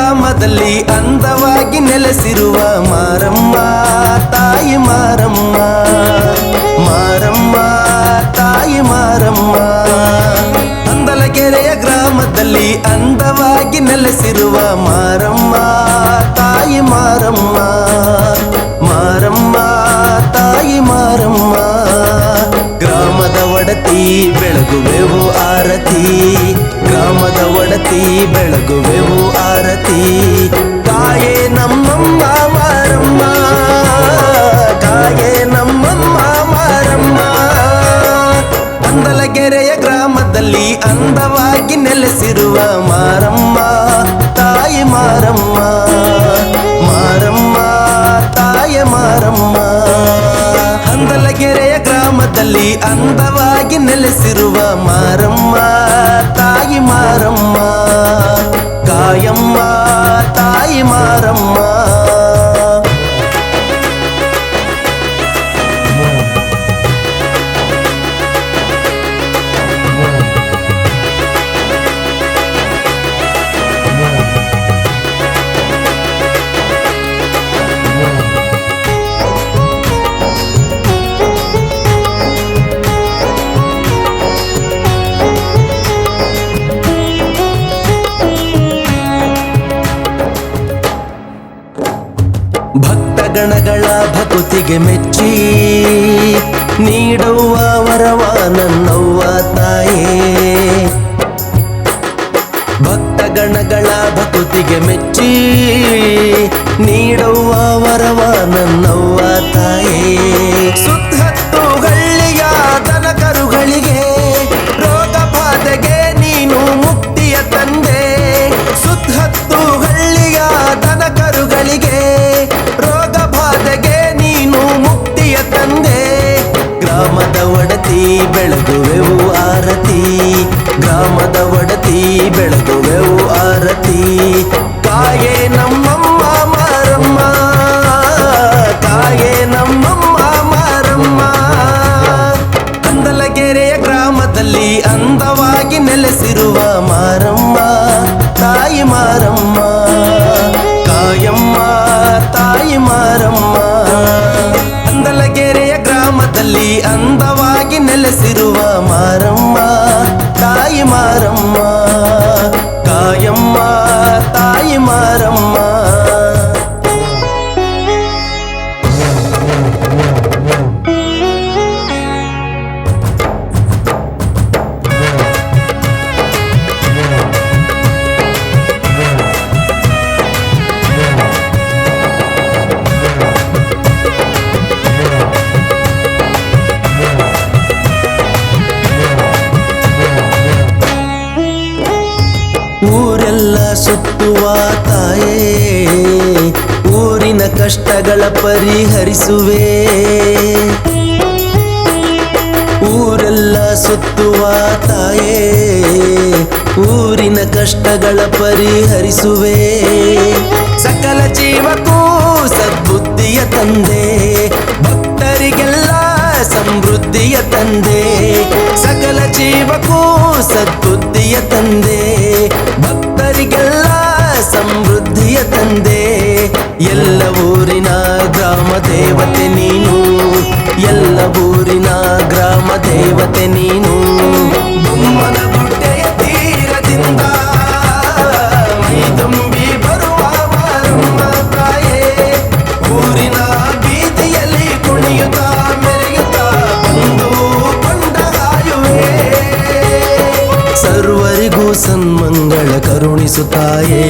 ಗ್ರಾಮದಲ್ಲಿ ಅಂದವಾಗಿ ನೆಲೆಸಿರುವ ಮಾರಮ್ಮ ತಾಯಿ ಮಾರಮ್ಮ, ಮಾರಮ್ಮ ತಾಯಿ ಮಾರಮ್ಮ. ಹಂದಲಗೆರೆಯ ಗ್ರಾಮದಲ್ಲಿ ಅಂದವಾಗಿ ನೆಲೆಸಿರುವ ಮಾರಮ್ಮ ತಾಯಿ ಮಾರಮ್ಮ, ಮಾರಮ್ಮ ತಾಯಿ ಮಾರಮ್ಮ. ಗ್ರಾಮದ ಒಡತಿ ಬೆಳಗುವೆವು ಆರತಿ, ಗ್ರಾಮದ ಒಡತಿ ಬೆಳಗುವೆವು ಆರತಿ. ತಾಯೇ ನಮ್ಮಮ್ಮ ಮಾರಮ್ಮ, ತಾಯೇ ನಮ್ಮಮ್ಮ ಮಾರಮ್ಮ. ಹಂದಲಗೆರೆಯ ಗ್ರಾಮದಲ್ಲಿ ಅಂದವಾಗಿ ನೆಲೆಸಿರುವ ಮಾರಮ್ಮ ತಾಯಿ ಮಾರಮ್ಮ, ಮಾರಮ್ಮ ತಾಯಿ ಮಾರಮ್ಮ. ಹಂದಲಗೆರೆಯ ಗ್ರಾಮದಲ್ಲಿ ಅಂದವಾಗಿ ನೆಲೆಸಿರುವ ಮಾರಮ್ಮ ತಾಯಿ ಮಾರಮ್ಮ, ಕಾಯಮ್ಮ ತಾಯಿ ಮಾರಮ್ಮ. ಭಕ್ತಗಣಗಳ ಭಕುತಿಗೆ ಮೆಚ್ಚಿ ನೀಡುವ ವರವ ನನ್ನವ್ವ ತಾಯೇ. ಭಕ್ತಗಣಗಳ ಭಕುತಿಗೆ ಮೆಚ್ಚಿ ನೀಡುವ ವರವ ನನ್ನವ್ವ ತಾಯೇ. ಸುತ್ತಹತ್ತು ಹಳ್ಳಿಯ ದನ ಕರುಗಳಿಗೆ ರೋಗ ಬಾಧೆಗೆ ನೀನು ಮುಕ್ತಿಯ ತಂದೆ. ಸುತ್ತಹತ್ತು ಹಳ್ಳಿಯ ದನ ಕರುಗಳಿಗೆ ರೋಗ ಬಾಧೆಗೆ ನೀನು ಮುಕ್ತಿಯ ತಂದೆ. ಗ್ರಾಮದ ಒಡತಿ ಬೆಳಗುವೆವು ಆರತಿ, ಗ್ರಾಮದ ಒಡತಿ ಬೆಳಗುವೆವು ಆರತಿ. ಕಾಯೇ ನಮ್ಮಮ್ಮ ಮಾರಮ್ಮ, ಕಾಯೇ ನಮ್ಮಮ್ಮ ಮಾರಮ್ಮ. ಹಂದಲಗೆರೆಯ ಗ್ರಾಮದಲ್ಲಿ ಅಂದವಾಗಿ ನೆಲೆಸಿರುವ ಮಾರಮ್ಮ ತಾಯಿ ಮಾರಮ್ಮ, ಕಾಯಮ್ಮ ತಾಯಿ ಮಾರಮ್ಮ. ಹಂದಲಗೆರೆಯ ಗ್ರಾಮದಲ್ಲಿ ಅಂದವಾಗಿ ನೆಲೆಸಿರುವ ಮಾರಮ್ಮ ತಾಯಿ ಮಾರಮ್ಮ, ಕಾಯಮ್ಮ ತಾಯಿ ಮಾರಮ್ಮ. ಊರೆಲ್ಲ ಸುತ್ತುವ ತಾಯೇ, ಊರಿನ ಕಷ್ಟಗಳ ಪರಿಹರಿಸುವೆ. ಊರೆಲ್ಲ ಸುತ್ತುವ ತಾಯೇ, ಊರಿನ ಕಷ್ಟಗಳ ಪರಿಹರಿಸುವೆ. ಸಕಲ ಜೀವಕ್ಕೂ ಸದ್ಬುದ್ಧಿಯ ತಂದೆ, ಭಕ್ತರಿಗೆಲ್ಲ ಸಮೃದ್ಧಿಯ ತಂದೆ. ಸಕಲ ಜೀವಕ್ಕೂ ಸದ್ಬುದ್ಧಿಯ ತಂದೆ, ಭಕ್ತರಿಗೆಲ್ಲ ಸಮೃದ್ಧಿಯ ತಂದೆ. ಎಲ್ಲ ಊರಿನ ಗ್ರಾಮ ದೇವತೆ ನೀನು, ಎಲ್ಲ ಊರಿನ ಗ್ರಾಮ ದೇವತೆ ನೀನು. ಬೊಮ್ಮನ ಗುಡ್ಡೆಯ ತೀರದಿಂದ ಮೈ ತುಂಬಿ ಬರುವ ಮಾರಮ್ಮ ತಾಯೇ. ಊರಿನ ಬೀದಿಯಲ್ಲಿ ಕುಣಿಯುತ್ತಾ ಮೆರೆಯುತ್ತಾ ಬಂದು ಕೊಂಡಾಯುವೆ. ಸರ್ವರಿಗೂ ಸನ್ಮಂಗಳ ಕರುಣಿಸುತ್ತಾಯೇ.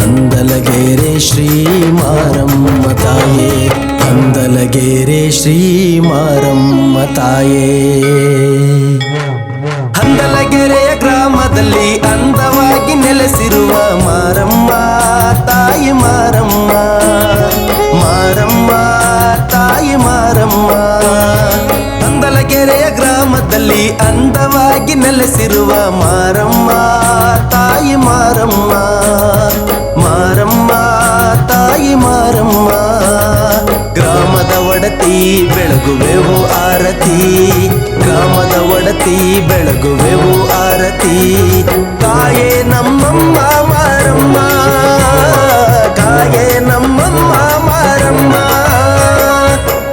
ಹಂದಲಗೆರೆ ಶ್ರೀ ಮಾರಮ್ಮ ತಾಯೇ, ಹಂದಲಗೆರೆ ಶ್ರೀ ಮಾರಮ್ಮ ತಾಯೇ. ಹಂದಲಗೆರೆಯ ಗ್ರಾಮದಲ್ಲಿ ಅಂದವಾಗಿ ನೆಲೆಸಿರುವ ಮಾರಮ್ಮ ತಾಯಿ ಮಾರಮ್ಮ, ಮಾರಮ್ಮ ತಾಯಿ ಮಾರಮ್ಮ. ಹಂದಲಗೆರೆಯ ಗ್ರಾಮದಲ್ಲಿ ಅಂದವಾಗಿ ನೆಲೆಸಿರುವ ಮಾರಮ್ಮ ತಾಯಿ ಮಾರಮ್ಮ, ಮಾರಮ್ಮ ತಾಯಿ ಮಾರಮ್ಮ. ಗ್ರಾಮದ ಒಡತಿ ಬೆಳಗುವೆವು ಆರತಿ, ಗ್ರಾಮದ ಒಡತಿ ಬೆಳಗುವೆವು ಆರತಿ. ತಾಯೇ ನಮ್ಮಮ್ಮ ಮಾರಮ್ಮ, ತಾಯೇ ನಮ್ಮಮ್ಮ ಮಾರಮ್ಮ.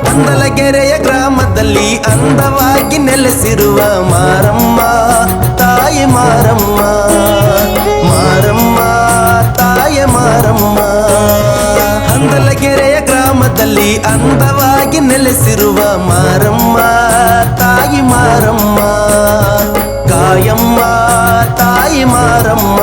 ಹಂದಲಗೆರೆಯ ಗ್ರಾಮದಲ್ಲಿ ಅಂದವಾಗಿ ನೆಲೆಸಿರುವ ಮಾರಮ್ಮ ತಾಯಿ ಮಾರಮ್ಮ. ಮಾರಮ್ಮ ತಾಯಿ ಮಾರಮ್ಮ. ಹಂದಲಗೆರೆಯ ಗ್ರಾಮದಲ್ಲಿ ಅಂದವಾಗಿ ನೆಲೆಸಿರುವ ಮಾರಮ್ಮ ತಾಯಿ ಮಾರಮ್ಮ. ಕಾಯಮ್ಮ ತಾಯಿ ಮಾರಮ್ಮ.